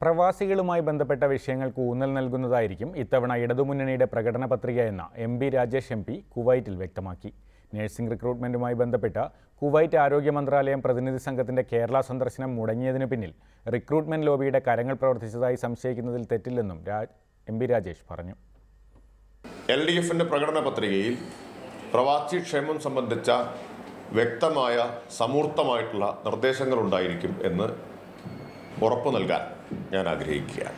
പ്രവാസികളുമായി ബന്ധപ്പെട്ട വിഷയങ്ങൾക്ക് ഊന്നൽ നൽകുന്നതായിരിക്കും ഇത്തവണ ഇടതുമുന്നണിയുടെ പ്രകടന പത്രികയെന്ന MP രാജേഷ് MP കുവൈറ്റിൽ വ്യക്തമാക്കി. നഴ്സിംഗ് റിക്രൂട്ട്മെന്റുമായി ബന്ധപ്പെട്ട കുവൈറ്റ് ആരോഗ്യ മന്ത്രാലയം പ്രതിനിധി സംഘത്തിന്റെ കേരള സന്ദർശനം മുടങ്ങിയതിനു പിന്നിൽ റിക്രൂട്ട്മെന്റ് ലോബിയുടെ കരങ്ങൾ പ്രവർത്തിച്ചതായി സംശയിക്കുന്നതിൽ തെറ്റില്ലെന്നും MP രാജേഷ് പറഞ്ഞു. LDFന്റെ പ്രകടന പത്രികയിൽ പ്രവാസി ക്ഷേമം സംബന്ധിച്ച വ്യക്തമായ സമൂർത്തമായിട്ടുള്ള നിർദ്ദേശങ്ങൾ ഉണ്ടായിരിക്കും എന്ന് ഉറപ്പു നൽകാൻ ഞാൻ ആഗ്രഹിക്കുകയാണ്.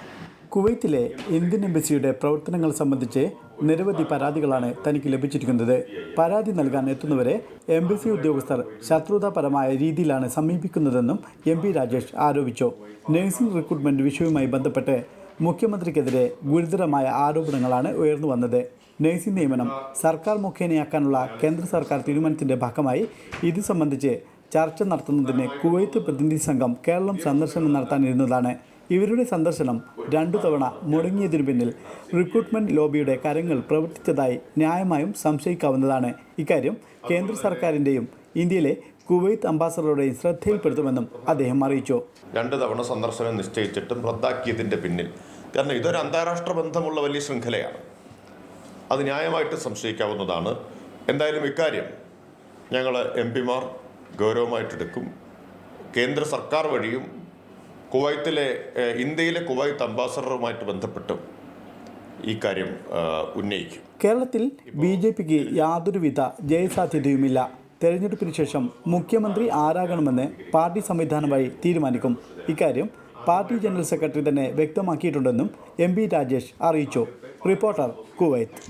കുവൈത്തിലെ ഇന്ത്യൻ എംബസിയുടെ പ്രവർത്തനങ്ങൾ സംബന്ധിച്ച് നിരവധി പരാതികളാണ് തനിക്ക് ലഭിച്ചിരിക്കുന്നത്. പരാതി നൽകാൻ എത്തുന്നവരെ എംബസി ഉദ്യോഗസ്ഥർ ശത്രുതാപരമായ രീതിയിലാണ് സമീപിക്കുന്നതെന്നും MP രാജേഷ് ആരോപിച്ചു. നഴ്സിംഗ് റിക്രൂട്ട്മെന്റ് വിഷയവുമായി ബന്ധപ്പെട്ട് മുഖ്യമന്ത്രിക്കെതിരെ ഗുരുതരമായ ആരോപണങ്ങളാണ് ഉയർന്നു വന്നത്. നഴ്സിംഗ് നിയമനം സർക്കാർ മുഖേനയാക്കാനുള്ള കേന്ദ്ര സർക്കാർ തീരുമാനത്തിൻ്റെ ഭാഗമായി ഇത് സംബന്ധിച്ച് ചർച്ച നടത്തുന്നതിന് കുവൈത്ത് പ്രതിനിധി സംഘം കേരളം സന്ദർശനം നടത്താനിരുന്നതാണ്. ഇവരുടെ സന്ദർശനം 2 തവണ മുടങ്ങിയതിനു പിന്നിൽ റിക്രൂട്ട്മെന്റ് ലോബിയുടെ കരങ്ങൾ പ്രവർത്തിച്ചതായി ന്യായമായും സംശയിക്കാവുന്നതാണ്. ഇക്കാര്യം കേന്ദ്ര സർക്കാരിൻ്റെയും ഇന്ത്യയിലെ കുവൈത്ത് അംബാസഡറുടെയും ശ്രദ്ധയിൽപ്പെടുത്തുമെന്നും അദ്ദേഹം അറിയിച്ചു. 2 തവണ സന്ദർശനം നിശ്ചയിച്ചിട്ടും റദ്ദാക്കിയതിൻ്റെ പിന്നിൽ, കാരണം ഇതൊരു അന്താരാഷ്ട്ര ബന്ധമുള്ള വലിയ ശൃംഖലയാണ്, അത് ന്യായമായിട്ട് സംശയിക്കാവുന്നതാണ്. എന്തായാലും ഇക്കാര്യം ഞങ്ങൾ MP മാർ ഗൗരവമായിട്ടെടുക്കും. കേന്ദ്ര സർക്കാർ വഴിയും ഇന്ത്യയിലെ കുവൈത്ത് അംബാസഡറുമായിട്ട് ബന്ധപ്പെട്ടും ഈ കാര്യം ഉന്നയിക്കും. കേരളത്തിൽ BJPക്ക് യാതൊരുവിധ ജയസാധ്യതയുമില്ല. തെരഞ്ഞെടുപ്പിന് ശേഷം മുഖ്യമന്ത്രി ആരാകണമെന്ന് പാർട്ടി സംവിധാനം വഴി തീരുമാനിക്കും. ഇക്കാര്യം പാർട്ടി ജനറൽ സെക്രട്ടറി തന്നെ വ്യക്തമാക്കിയിട്ടുണ്ടെന്നും MP രാജേഷ് അറിയിച്ചു. Reporter, Kuwait.